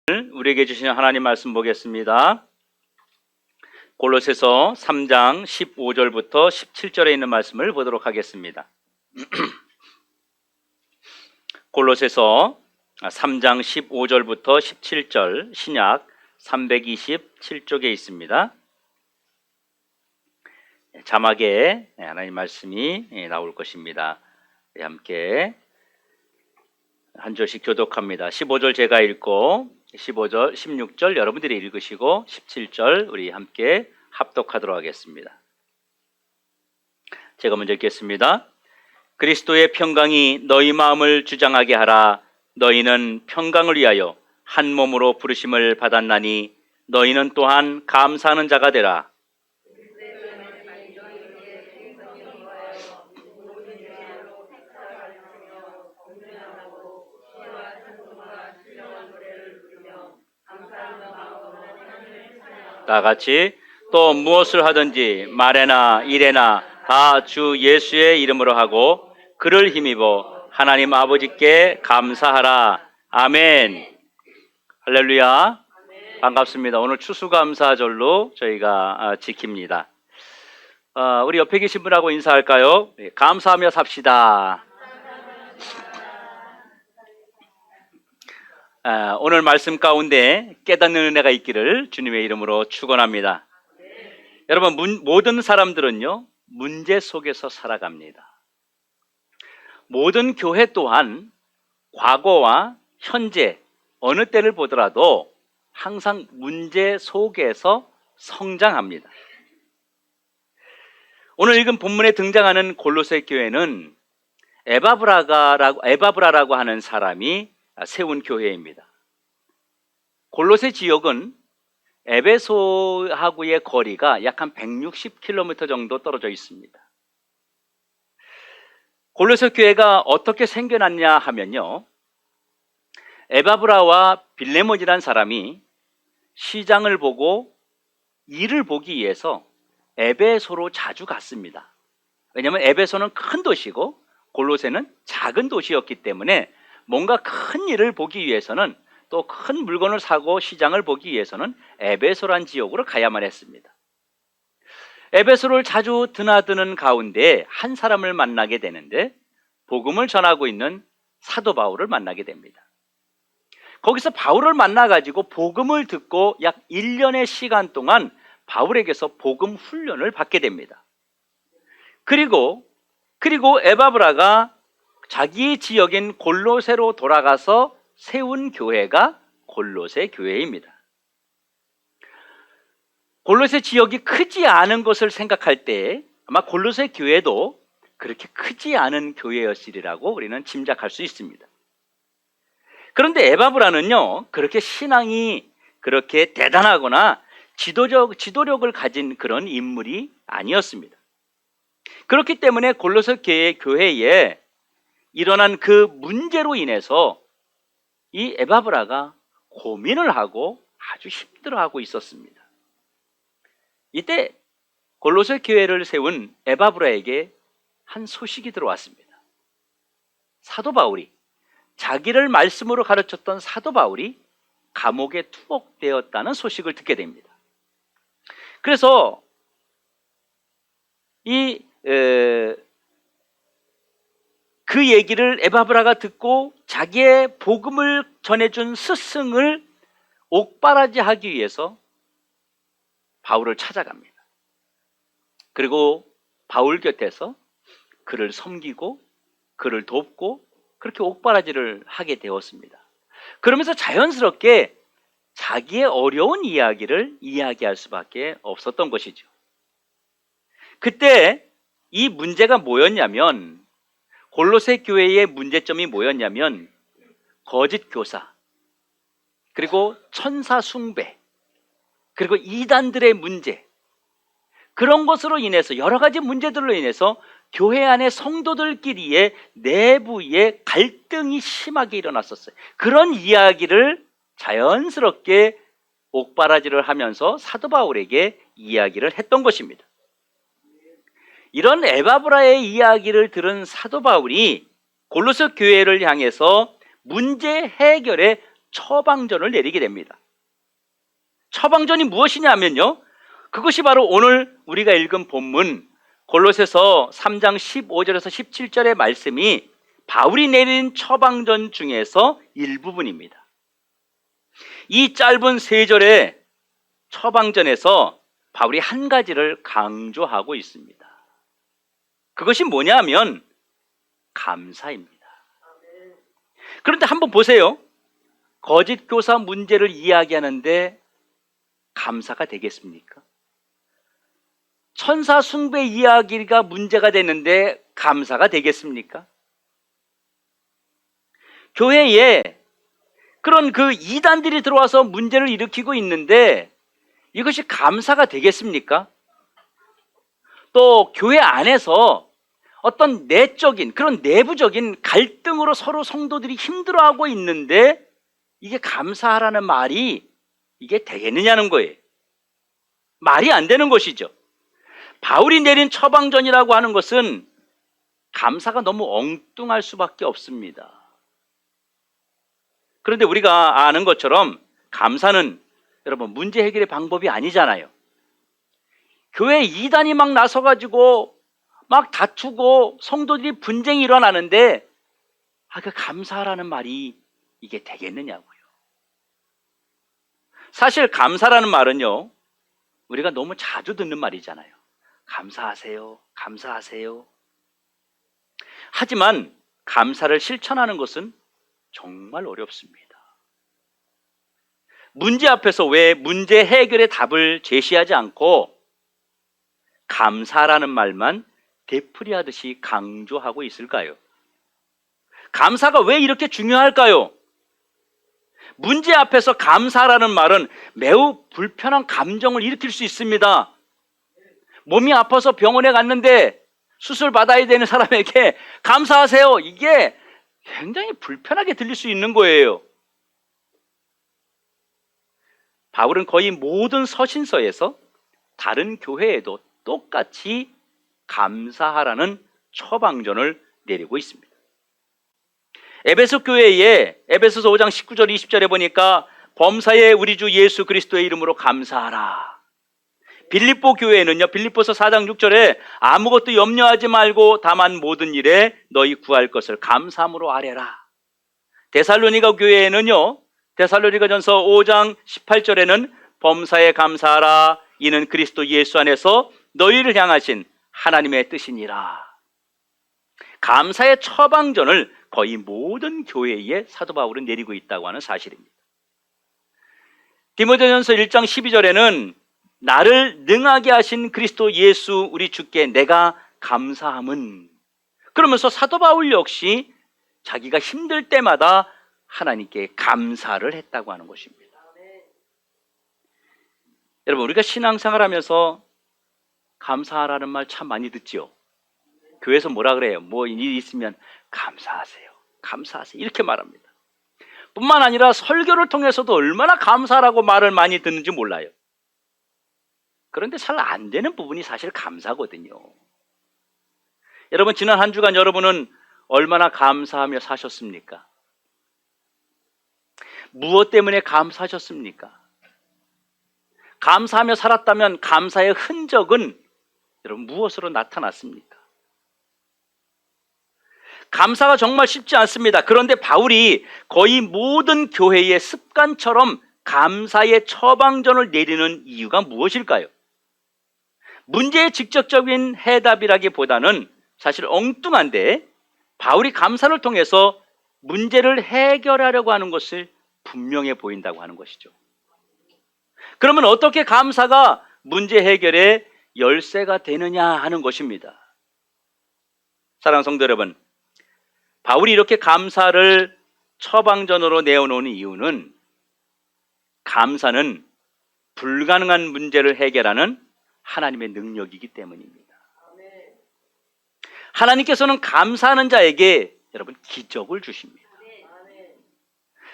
우리에게 주시는 하나님 말씀 보겠습니다. 골로새서 3장 15절부터 17절에 있는 말씀을 보도록 하겠습니다. 골로새서 3장 15절부터 17절 신약 327쪽에 있습니다. 자막에 하나님 말씀이 나올 것입니다. 함께 한 절씩 교독합니다. 15절 제가 읽고 15절, 16절 여러분들이 읽으시고 17절 우리 함께 합독하도록 하겠습니다. 제가 먼저 읽겠습니다. 그리스도의 평강이 너희 마음을 주장하게 하라. 너희는 평강을 위하여 한 몸으로 부르심을 받았나니 너희는 또한 감사하는 자가 되라. 다 같이 또 무엇을 하든지 말에나 일에나 다 주 예수의 이름으로 하고 그를 힘입어 하나님 아버지께 감사하라. 아멘. 할렐루야. 반갑습니다. 오늘 추수감사절로 저희가 지킵니다. 우리 옆에 계신 분하고 인사할까요? 감사하며 삽시다. 오늘 말씀 가운데 깨닫는 은혜가 있기를 주님의 이름으로 축원합니다. 여러분, 모든 사람들은요 문제 속에서 살아갑니다. 모든 교회 또한 과거와 현재 어느 때를 보더라도 항상 문제 속에서 성장합니다. 오늘 읽은 본문에 등장하는 골로새 교회는 에바브라라고 하는 사람이 세운 교회입니다. 골로새 지역은 에베소하고의 거리가 약 한 160km 정도 떨어져 있습니다. 골로새 교회가 어떻게 생겨났냐 하면요, 에바브라와 빌레몬이라는 사람이 시장을 보고 일을 보기 위해서 에베소로 자주 갔습니다. 왜냐하면 에베소는 큰 도시고 골로새는 작은 도시였기 때문에 뭔가 큰 일을 보기 위해서는, 또 큰 물건을 사고 시장을 보기 위해서는 에베소란 지역으로 가야만 했습니다. 에베소를 자주 드나드는 가운데 한 사람을 만나게 되는데 복음을 전하고 있는 사도 바울을 만나게 됩니다. 거기서 바울을 만나가지고 복음을 듣고 약 1년의 시간 동안 바울에게서 복음 훈련을 받게 됩니다. 그리고 에바브라가 자기 지역인 골로새로 돌아가서 세운 교회가 골로새 교회입니다. 골로새 지역이 크지 않은 것을 생각할 때 아마 골로새 교회도 그렇게 크지 않은 교회였으리라고 우리는 짐작할 수 있습니다. 그런데 에바브라는요, 그렇게 신앙이 그렇게 대단하거나 지도력을 가진 그런 인물이 아니었습니다. 그렇기 때문에 골로새 교회에 일어난 그 문제로 인해서 이 에바브라가 고민을 하고 아주 힘들어하고 있었습니다. 이때 골로새 교회를 세운 에바브라에게 한 소식이 들어왔습니다. 사도 바울이, 자기를 말씀으로 가르쳤던 사도 바울이 감옥에 투옥되었다는 소식을 듣게 됩니다. 그래서 그 얘기를 에바브라가 듣고 자기의 복음을 전해준 스승을 옥바라지하기 위해서 바울을 찾아갑니다. 그리고 바울 곁에서 그를 섬기고 그를 돕고 그렇게 옥바라지를 하게 되었습니다. 그러면서 자연스럽게 자기의 어려운 이야기를 이야기할 수밖에 없었던 것이죠. 그때 이 문제가 뭐였냐면, 골로새 교회의 문제점이 뭐였냐면 거짓 교사, 그리고 천사 숭배, 그리고 이단들의 문제, 그런 것으로 인해서, 여러 가지 문제들로 인해서 교회 안에 성도들끼리의 내부의 갈등이 심하게 일어났었어요. 그런 이야기를 자연스럽게 옥바라지를 하면서 사도 바울에게 이야기를 했던 것입니다. 이런 에바브라의 이야기를 들은 사도 바울이 골로새 교회를 향해서 문제 해결에 처방전을 내리게 됩니다. 처방전이 무엇이냐면요, 그것이 바로 오늘 우리가 읽은 본문 골로새서 3장 15절에서 17절의 말씀이 바울이 내린 처방전 중에서 일부분입니다. 이 짧은 세 절의 처방전에서 바울이 한 가지를 강조하고 있습니다. 그것이 뭐냐면 감사입니다. 그런데 한번 보세요. 거짓 교사 문제를 이야기하는데 감사가 되겠습니까? 천사 숭배 이야기가 문제가 되는데 감사가 되겠습니까? 교회에 그런 그 이단들이 들어와서 문제를 일으키고 있는데 이것이 감사가 되겠습니까? 또 교회 안에서 어떤 내적인 그런 내부적인 갈등으로 서로 성도들이 힘들어하고 있는데 이게 감사하라는 말이 이게 되겠느냐는 거예요. 말이 안 되는 것이죠. 바울이 내린 처방전이라고 하는 것은 감사가 너무 엉뚱할 수밖에 없습니다. 그런데 우리가 아는 것처럼 감사는 여러분 문제 해결의 방법이 아니잖아요. 교회 이단이 막 나서가지고 막 다투고 성도들이 분쟁이 일어나는데 그 감사라는 말이 이게 되겠느냐고요. 사실 감사라는 말은요, 우리가 너무 자주 듣는 말이잖아요. 감사하세요, 감사하세요. 하지만 감사를 실천하는 것은 정말 어렵습니다. 문제 앞에서 왜 문제 해결의 답을 제시하지 않고 감사라는 말만 되풀이하듯이 강조하고 있을까요? 감사가 왜 이렇게 중요할까요? 문제 앞에서 감사라는 말은 매우 불편한 감정을 일으킬 수 있습니다. 몸이 아파서 병원에 갔는데 수술 받아야 되는 사람에게 감사하세요, 이게 굉장히 불편하게 들릴 수 있는 거예요. 바울은 거의 모든 서신서에서 다른 교회에도 똑같이 감사하라는 처방전을 내리고 있습니다. 에베소 교회에 에베소서 5장 19절 20절에 보니까 범사에 우리 주 예수 그리스도의 이름으로 감사하라. 빌립보 교회는요, 빌립보서 4장 6절에 아무것도 염려하지 말고 다만 모든 일에 너희 구할 것을 감사함으로 아뢰라. 데살로니가 교회에는요, 데살로니가전서 5장 18절에는 범사에 감사하라. 이는 그리스도 예수 안에서 너희를 향하신 하나님의 뜻이니라. 감사의 처방전을 거의 모든 교회에 사도 바울은 내리고 있다고 하는 사실입니다. 디모데전서 1장 12절에는 나를 능하게 하신 그리스도 예수 우리 주께 내가 감사함은, 그러면서 사도 바울 역시 자기가 힘들 때마다 하나님께 감사를 했다고 하는 것입니다. 여러분, 우리가 신앙생활 하면서 감사하라는 말 참 많이 듣죠. 교회에서 뭐라 그래요? 뭐 일이 있으면 감사하세요, 감사하세요 이렇게 말합니다. 뿐만 아니라 설교를 통해서도 얼마나 감사라고 말을 많이 듣는지 몰라요. 그런데 잘 안 되는 부분이 사실 감사거든요. 여러분, 지난 한 주간 여러분은 얼마나 감사하며 사셨습니까? 무엇 때문에 감사하셨습니까? 감사하며 살았다면 감사의 흔적은 여러분 무엇으로 나타났습니까? 감사가 정말 쉽지 않습니다. 그런데 바울이 거의 모든 교회의 습관처럼 감사의 처방전을 내리는 이유가 무엇일까요? 문제의 직접적인 해답이라기보다는 사실 엉뚱한데 바울이 감사를 통해서 문제를 해결하려고 하는 것을 분명해 보인다고 하는 것이죠. 그러면 어떻게 감사가 문제 해결의 열쇠가 되느냐 하는 것입니다. 사랑하는 성도 여러분, 바울이 이렇게 감사를 처방전으로 내어놓은 이유는 감사는 불가능한 문제를 해결하는 하나님의 능력이기 때문입니다. 하나님께서는 감사하는 자에게 여러분 기적을 주십니다.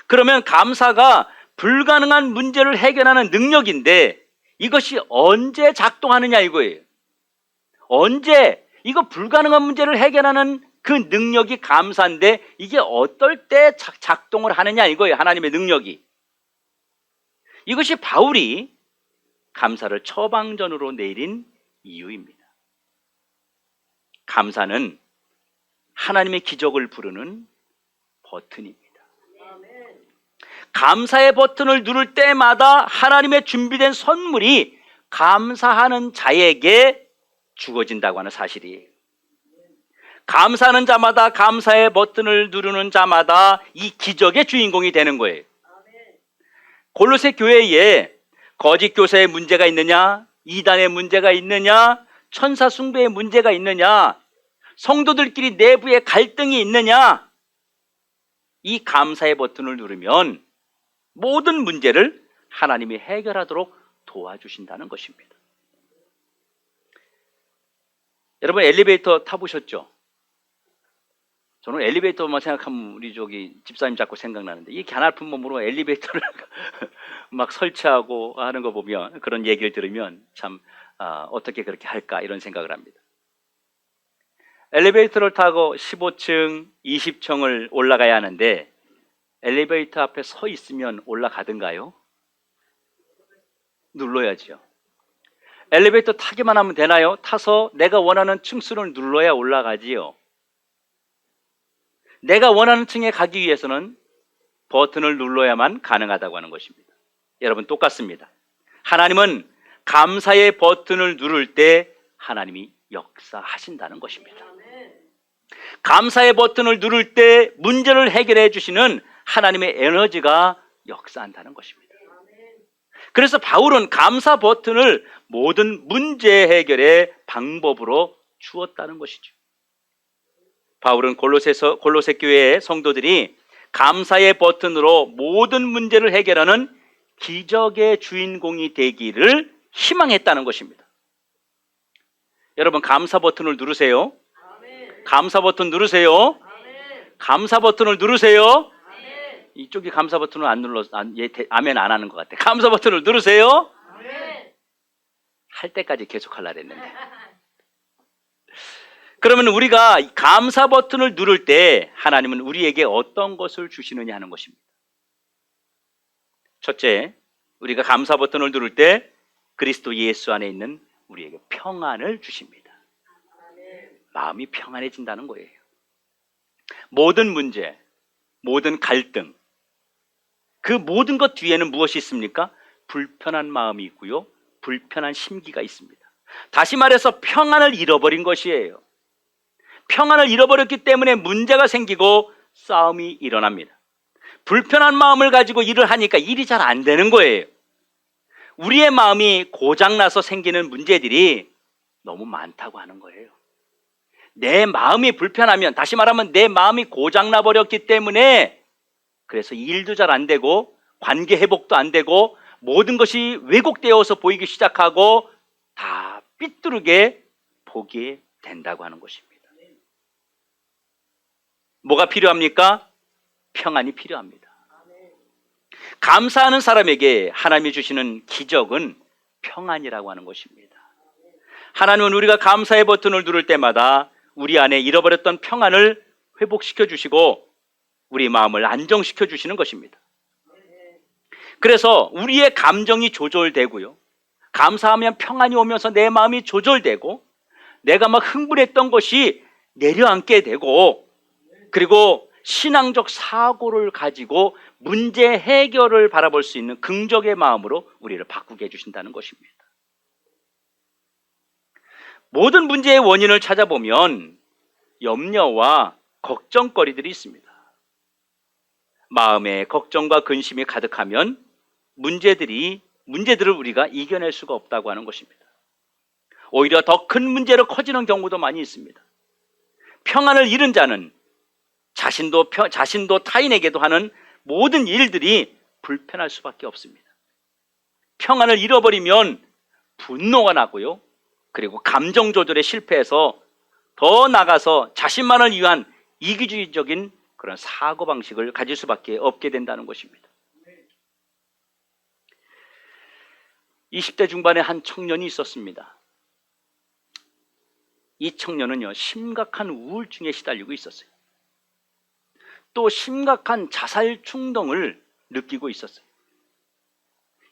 그러면 감사가 불가능한 문제를 해결하는 능력인데 이것이 언제 작동하느냐 이거예요. 언제 이거 불가능한 문제를 해결하는 그 능력이 감사인데 이게 어떨 때 작동을 하느냐 이거예요. 하나님의 능력이. 이것이 바울이 감사를 처방전으로 내린 이유입니다. 감사는 하나님의 기적을 부르는 버튼입니다. 감사의 버튼을 누를 때마다 하나님의 준비된 선물이 감사하는 자에게 주어진다고 하는 사실이에요. 감사하는 자마다, 감사의 버튼을 누르는 자마다 이 기적의 주인공이 되는 거예요. 골로새 교회에 거짓 교사의 문제가 있느냐, 이단의 문제가 있느냐, 천사 숭배의 문제가 있느냐, 성도들끼리 내부에 갈등이 있느냐, 이 감사의 버튼을 누르면 모든 문제를 하나님이 해결하도록 도와주신다는 것입니다. 여러분 엘리베이터 타보셨죠? 저는 엘리베이터만 생각하면 우리 집사님 자꾸 생각나는데, 이 갸냘픈 몸으로 엘리베이터를 막 설치하고 하는 거 보면, 그런 얘기를 들으면 참 어떻게 그렇게 할까 이런 생각을 합니다. 엘리베이터를 타고 15층, 20층을 올라가야 하는데 엘리베이터 앞에 서 있으면 올라가든가요? 눌러야죠. 엘리베이터 타기만 하면 되나요? 타서 내가 원하는 층수를 눌러야 올라가지요. 내가 원하는 층에 가기 위해서는 버튼을 눌러야만 가능하다고 하는 것입니다. 여러분 똑같습니다. 하나님은 감사의 버튼을 누를 때 하나님이 역사하신다는 것입니다. 감사의 버튼을 누를 때 문제를 해결해 주시는 하나님의 에너지가 역사한다는 것입니다. 그래서 바울은 감사 버튼을 모든 문제 해결의 방법으로 주었다는 것이죠. 바울은 골로새 교회의 성도들이 감사의 버튼으로 모든 문제를 해결하는 기적의 주인공이 되기를 희망했다는 것입니다. 여러분 감사 버튼을 누르세요. 감사 버튼 누르세요. 감사 버튼을 누르세요. 이쪽이 감사 버튼을 안 눌러, 아멘 안 하는 것 같아. 감사 버튼을 누르세요. 할 때까지 계속 하려고 했는데. 그러면 우리가 감사 버튼을 누를 때 하나님은 우리에게 어떤 것을 주시느냐 하는 것입니다. 첫째, 우리가 감사 버튼을 누를 때 그리스도 예수 안에 있는 우리에게 평안을 주십니다. 마음이 평안해진다는 거예요. 모든 문제, 모든 갈등, 그 모든 것 뒤에는 무엇이 있습니까? 불편한 마음이 있고요, 불편한 심기가 있습니다. 다시 말해서 평안을 잃어버린 것이에요. 평안을 잃어버렸기 때문에 문제가 생기고 싸움이 일어납니다. 불편한 마음을 가지고 일을 하니까 일이 잘 안 되는 거예요. 우리의 마음이 고장나서 생기는 문제들이 너무 많다고 하는 거예요. 내 마음이 불편하면, 다시 말하면 내 마음이 고장나 버렸기 때문에 그래서 일도 잘 안 되고 관계 회복도 안 되고 모든 것이 왜곡되어서 보이기 시작하고 다 삐뚤게 보게 된다고 하는 것입니다. 뭐가 필요합니까? 평안이 필요합니다. 감사하는 사람에게 하나님이 주시는 기적은 평안이라고 하는 것입니다. 하나님은 우리가 감사의 버튼을 누를 때마다 우리 안에 잃어버렸던 평안을 회복시켜 주시고 우리 마음을 안정시켜 주시는 것입니다. 그래서 우리의 감정이 조절되고요, 감사하면 평안이 오면서 내 마음이 조절되고 내가 막 흥분했던 것이 내려앉게 되고, 그리고 신앙적 사고를 가지고 문제 해결을 바라볼 수 있는 긍정의 마음으로 우리를 바꾸게 해주신다는 것입니다. 모든 문제의 원인을 찾아보면 염려와 걱정거리들이 있습니다. 마음에 걱정과 근심이 가득하면 문제들을 우리가 이겨낼 수가 없다고 하는 것입니다. 오히려 더 큰 문제로 커지는 경우도 많이 있습니다. 평안을 잃은 자는 자신도 타인에게도 하는 모든 일들이 불편할 수밖에 없습니다. 평안을 잃어버리면 분노가 나고요, 그리고 감정 조절에 실패해서 더 나가서 자신만을 위한 이기주의적인 그런 사고방식을 가질 수밖에 없게 된다는 것입니다. 20대 중반에 한 청년이 있었습니다. 이 청년은요, 심각한 우울증에 시달리고 있었어요. 또 심각한 자살 충동을 느끼고 있었어요.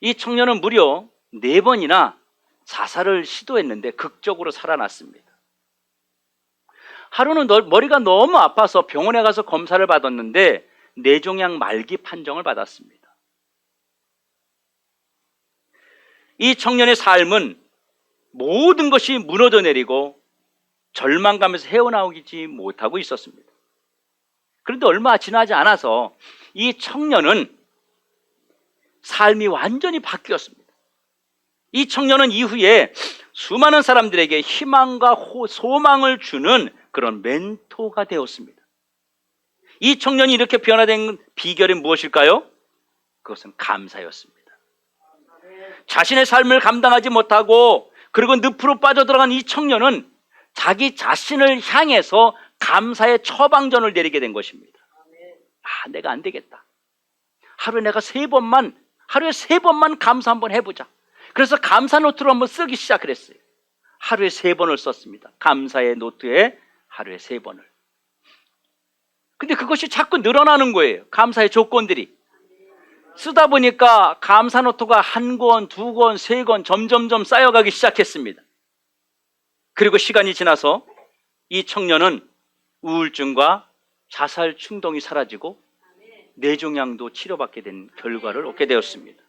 이 청년은 무려 4번이나 자살을 시도했는데 극적으로 살아났습니다. 하루는 머리가 너무 아파서 병원에 가서 검사를 받았는데 뇌종양 말기 판정을 받았습니다. 이 청년의 삶은 모든 것이 무너져 내리고 절망감에서 헤어나오지 못하고 있었습니다. 그런데 얼마 지나지 않아서 이 청년은 삶이 완전히 바뀌었습니다. 이 청년은 이후에 수많은 사람들에게 희망과 소망을 주는 그런 멘토가 되었습니다. 이 청년이 이렇게 변화된 비결이 무엇일까요? 그것은 감사였습니다. 자신의 삶을 감당하지 못하고 그리고 늪으로 빠져들어간 이 청년은 자기 자신을 향해서 감사의 처방전을 내리게 된 것입니다. 내가 안 되겠다. 하루에 3번만 감사 한번 해보자. 그래서 감사 노트를 한번 쓰기 시작을 했어요. 하루에 3번을 썼습니다. 감사의 노트에 하루에 3번을. 근데 그것이 자꾸 늘어나는 거예요. 감사의 조건들이. 쓰다 보니까 감사 노트가 1권, 2권, 3권 점점점 쌓여가기 시작했습니다. 그리고 시간이 지나서 이 청년은 우울증과 자살 충동이 사라지고 뇌종양도 치료받게 된 결과를 얻게 되었습니다.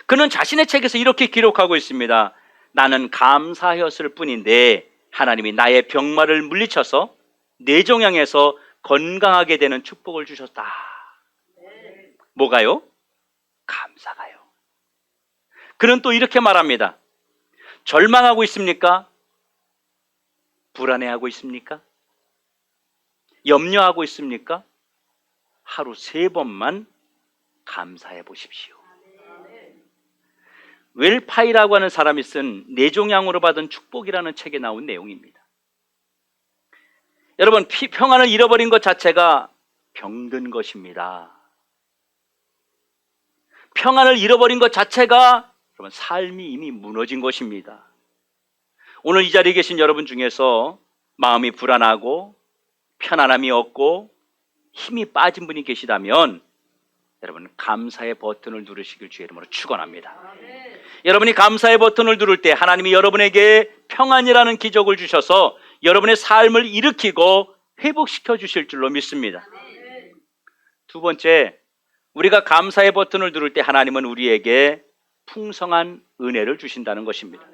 그는 자신의 책에서 이렇게 기록하고 있습니다. 나는 감사하였을 뿐인데 하나님이 나의 병마를 물리쳐서 뇌종양에서 건강하게 되는 축복을 주셨다. 뭐가요? 감사가요. 그는 또 이렇게 말합니다. 절망하고 있습니까? 불안해하고 있습니까? 염려하고 있습니까? 하루 3번만 감사해 보십시오. 웰파이라고 하는 사람이 쓴 뇌종양으로 받은 축복이라는 책에 나온 내용입니다. 여러분, 평안을 잃어버린 것 자체가 병든 것입니다. 평안을 잃어버린 것 자체가 여러분 삶이 이미 무너진 것입니다. 오늘 이 자리에 계신 여러분 중에서 마음이 불안하고 편안함이 없고 힘이 빠진 분이 계시다면 여러분 감사의 버튼을 누르시길 주의 이름으로 축원합니다. 여러분이 감사의 버튼을 누를 때 하나님이 여러분에게 평안이라는 기적을 주셔서 여러분의 삶을 일으키고 회복시켜 주실 줄로 믿습니다. 2번째, 우리가 감사의 버튼을 누를 때 하나님은 우리에게 풍성한 은혜를 주신다는 것입니다.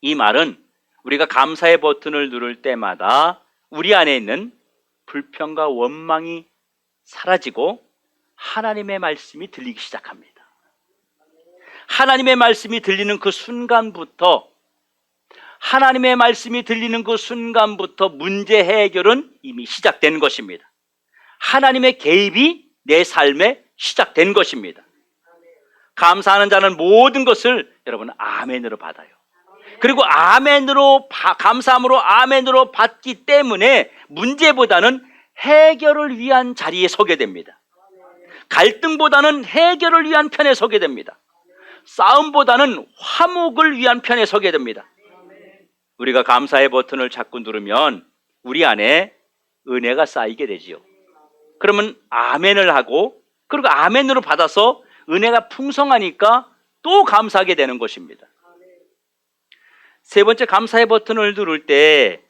이 말은 우리가 감사의 버튼을 누를 때마다 우리 안에 있는 불평과 원망이 사라지고 하나님의 말씀이 들리기 시작합니다. 하나님의 말씀이 들리는 그 순간부터 문제 해결은 이미 시작된 것입니다. 하나님의 개입이 내 삶에 시작된 것입니다. 감사하는 자는 모든 것을 여러분 아멘으로 받아요. 그리고 감사함으로 아멘으로 받기 때문에 문제보다는 해결을 위한 자리에 서게 됩니다. 갈등보다는 해결을 위한 편에 서게 됩니다. 싸움보다는 화목을 위한 편에 서게 됩니다. 우리가 감사의 버튼을 자꾸 누르면 우리 안에 은혜가 쌓이게 되지요. 그러면 아멘을 하고 그리고 아멘으로 받아서 은혜가 풍성하니까 또 감사하게 되는 것입니다. 3번째, 감사의 버튼을 누를 때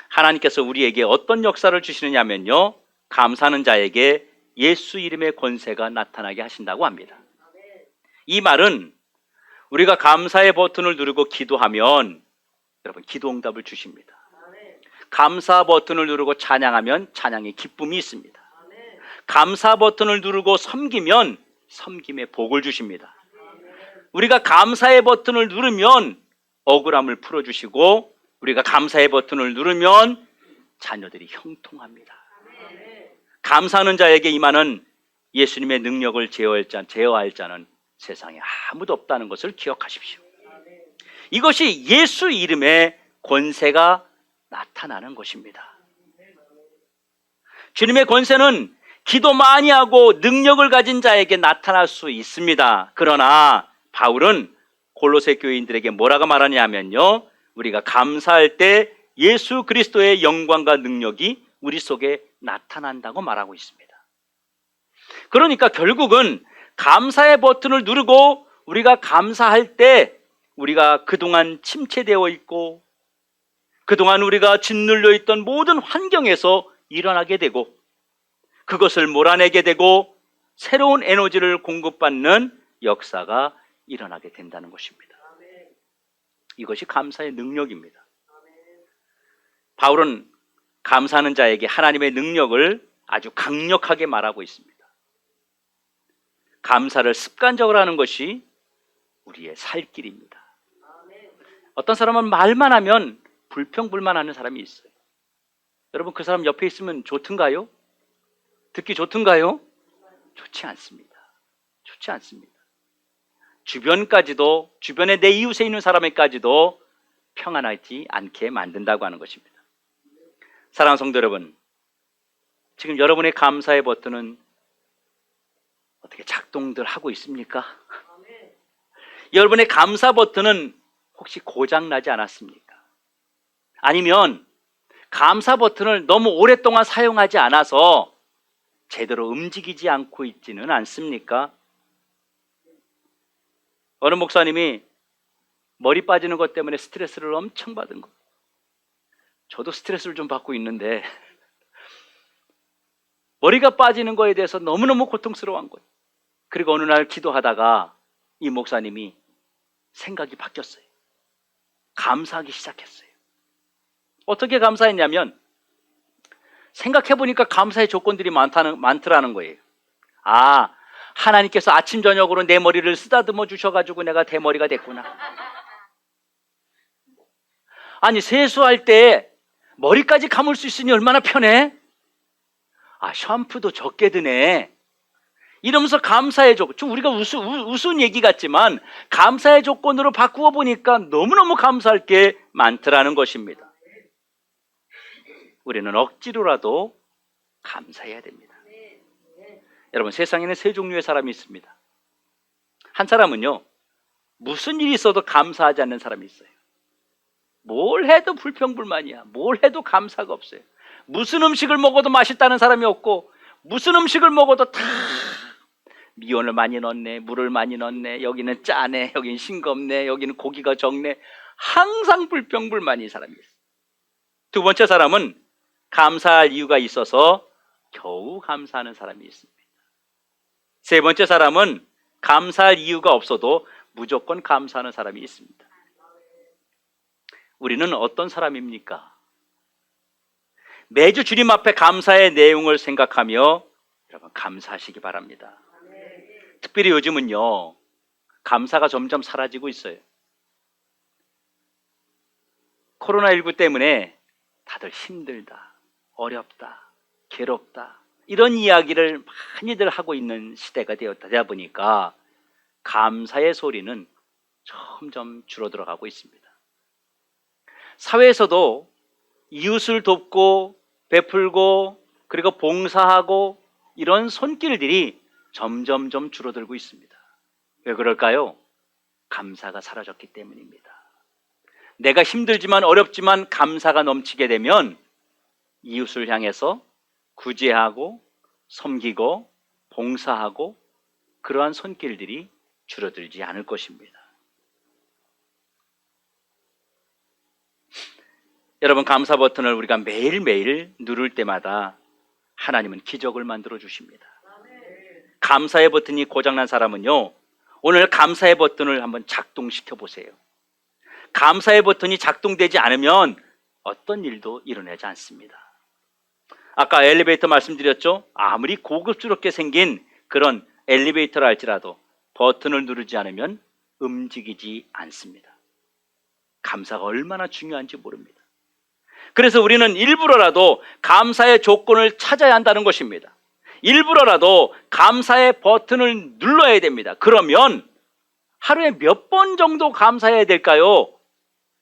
하나님께서 우리에게 어떤 역사를 주시느냐 하면요, 감사하는 자에게 예수 이름의 권세가 나타나게 하신다고 합니다. 이 말은 우리가 감사의 버튼을 누르고 기도하면 여러분 기도 응답을 주십니다. 감사 버튼을 누르고 찬양하면 찬양의 기쁨이 있습니다. 감사 버튼을 누르고 섬기면 섬김의 복을 주십니다. 우리가 감사의 버튼을 누르면 억울함을 풀어주시고 우리가 감사의 버튼을 누르면 자녀들이 형통합니다. 감사하는 자에게 임하는 예수님의 능력을 제어할 자는 세상에 아무도 없다는 것을 기억하십시오. 이것이 예수 이름의 권세가 나타나는 것입니다. 주님의 권세는 기도 많이 하고 능력을 가진 자에게 나타날 수 있습니다. 그러나 바울은 골로새 교인들에게 뭐라고 말하냐면요, 우리가 감사할 때 예수 그리스도의 영광과 능력이 우리 속에 나타난다고 말하고 있습니다. 그러니까 결국은 감사의 버튼을 누르고 우리가 감사할 때 우리가 그동안 침체되어 있고 그동안 우리가 짓눌려 있던 모든 환경에서 일어나게 되고 그것을 몰아내게 되고 새로운 에너지를 공급받는 역사가 일어나게 된다는 것입니다. 이것이 감사의 능력입니다. 바울은 감사하는 자에게 하나님의 능력을 아주 강력하게 말하고 있습니다. 감사를 습관적으로 하는 것이 우리의 살 길입니다. 어떤 사람은 말만 하면 불평불만하는 사람이 있어요. 여러분, 그 사람 옆에 있으면 좋든가요? 듣기 좋든가요? 좋지 않습니다. 좋지 않습니다. 주변까지도, 주변에 내 이웃에 있는 사람에까지도 평안하지 않게 만든다고 하는 것입니다. 사랑하는 성도 여러분, 지금 여러분의 감사의 버튼은 어떻게 작동들 하고 있습니까? 여러분의 감사 버튼은 혹시 고장나지 않았습니까? 아니면 감사 버튼을 너무 오랫동안 사용하지 않아서 제대로 움직이지 않고 있지는 않습니까? 어느 목사님이 머리 빠지는 것 때문에 스트레스를 엄청 받은 거. 저도 스트레스를 좀 받고 있는데 머리가 빠지는 거에 대해서 너무너무 고통스러워한 거예요. 그리고 어느 날 기도하다가 이 목사님이 생각이 바뀌었어요. 감사하기 시작했어요. 어떻게 감사했냐면 생각해보니까 감사의 조건들이 많더라는 거예요. 아, 하나님께서 아침 저녁으로 내 머리를 쓰다듬어 주셔가지고 내가 대머리가 됐구나. 아니, 세수할 때 머리까지 감을 수 있으니 얼마나 편해? 아, 샴푸도 적게 드네. 이러면서 감사의 조건, 우리가 우스운 얘기 같지만 감사의 조건으로 바꾸어 보니까 너무너무 감사할 게 많더라는 것입니다. 우리는 억지로라도 감사해야 됩니다. 여러분, 세상에는 세 종류의 사람이 있습니다. 한 사람은요, 무슨 일이 있어도 감사하지 않는 사람이 있어요. 뭘 해도 불평불만이야. 뭘 해도 감사가 없어요. 무슨 음식을 먹어도 맛있다는 사람이 없고 무슨 음식을 먹어도 다 미원을 많이 넣었네, 물을 많이 넣었네, 여기는 짜네, 여기는 싱겁네, 여기는 고기가 적네. 항상 불평불만인 사람이 있어요. 두 번째 사람은 감사할 이유가 있어서 겨우 감사하는 사람이 있습니다. 세 번째 사람은 감사할 이유가 없어도 무조건 감사하는 사람이 있습니다. 우리는 어떤 사람입니까? 매주 주님 앞에 감사의 내용을 생각하며 여러분 감사하시기 바랍니다. 특별히 요즘은요, 감사가 점점 사라지고 있어요. 코로나19 때문에 다들 힘들다, 어렵다, 괴롭다 이런 이야기를 많이들 하고 있는 시대가 되다 보니까 감사의 소리는 점점 줄어들어가고 있습니다. 사회에서도 이웃을 돕고 베풀고 그리고 봉사하고 이런 손길들이 점점점 줄어들고 있습니다. 왜 그럴까요? 감사가 사라졌기 때문입니다. 내가 힘들지만 어렵지만 감사가 넘치게 되면 이웃을 향해서 구제하고 섬기고 봉사하고 그러한 손길들이 줄어들지 않을 것입니다. 여러분, 감사 버튼을 우리가 매일매일 누를 때마다 하나님은 기적을 만들어 주십니다. 감사의 버튼이 고장난 사람은요, 오늘 감사의 버튼을 한번 작동시켜 보세요. 감사의 버튼이 작동되지 않으면 어떤 일도 일어나지 않습니다. 아까 엘리베이터 말씀드렸죠? 아무리 고급스럽게 생긴 그런 엘리베이터라 할지라도 버튼을 누르지 않으면 움직이지 않습니다. 감사가 얼마나 중요한지 모릅니다. 그래서 우리는 일부러라도 감사의 조건을 찾아야 한다는 것입니다. 일부러라도 감사의 버튼을 눌러야 됩니다. 그러면 하루에 몇 번 정도 감사해야 될까요?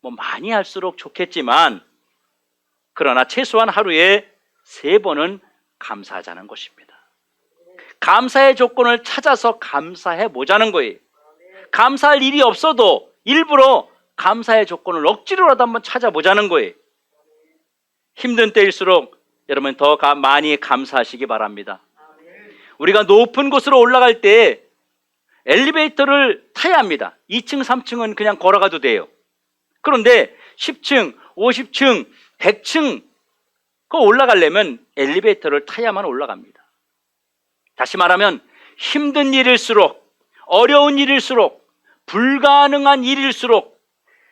뭐 많이 할수록 좋겠지만 그러나 최소한 하루에 3번은 감사하자는 것입니다. 감사의 조건을 찾아서 감사해 보자는 거예요. 감사할 일이 없어도 일부러 감사의 조건을 억지로라도 한번 찾아보자는 거예요. 힘든 때일수록 여러분 더 많이 감사하시기 바랍니다. 우리가 높은 곳으로 올라갈 때 엘리베이터를 타야 합니다. 2층, 3층은 그냥 걸어가도 돼요. 그런데 10층, 50층, 100층 그 올라가려면 엘리베이터를 타야만 올라갑니다. 다시 말하면 힘든 일일수록, 어려운 일일수록, 불가능한 일일수록,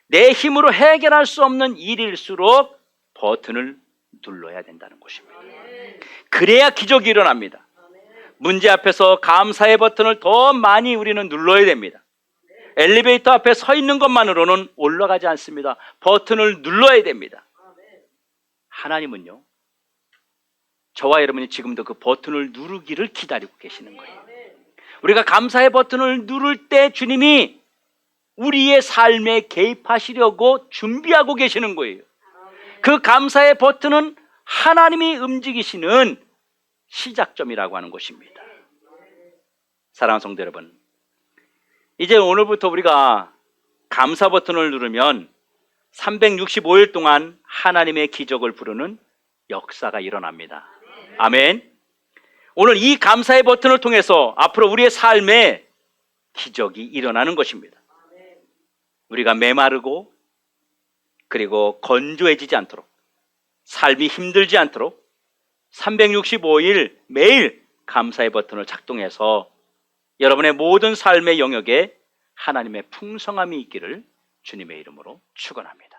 내 힘으로 해결할 수 없는 일일수록 버튼을 눌러야 된다는 것입니다. 그래야 기적이 일어납니다. 문제 앞에서 감사의 버튼을 더 많이 우리는 눌러야 됩니다. 엘리베이터 앞에 서 있는 것만으로는 올라가지 않습니다. 버튼을 눌러야 됩니다. 하나님은요, 저와 여러분이 지금도 그 버튼을 누르기를 기다리고 계시는 거예요. 우리가 감사의 버튼을 누를 때 주님이 우리의 삶에 개입하시려고 준비하고 계시는 거예요. 그 감사의 버튼은 하나님이 움직이시는 시작점이라고 하는 것입니다. 사랑하는 성도 여러분, 이제 오늘부터 우리가 감사 버튼을 누르면 365일 동안 하나님의 기적을 부르는 역사가 일어납니다. 아멘. 오늘 이 감사의 버튼을 통해서 앞으로 우리의 삶에 기적이 일어나는 것입니다. 우리가 메마르고 그리고 건조해지지 않도록, 삶이 힘들지 않도록 365일 매일 감사의 버튼을 작동해서 여러분의 모든 삶의 영역에 하나님의 풍성함이 있기를 주님의 이름으로 축원합니다.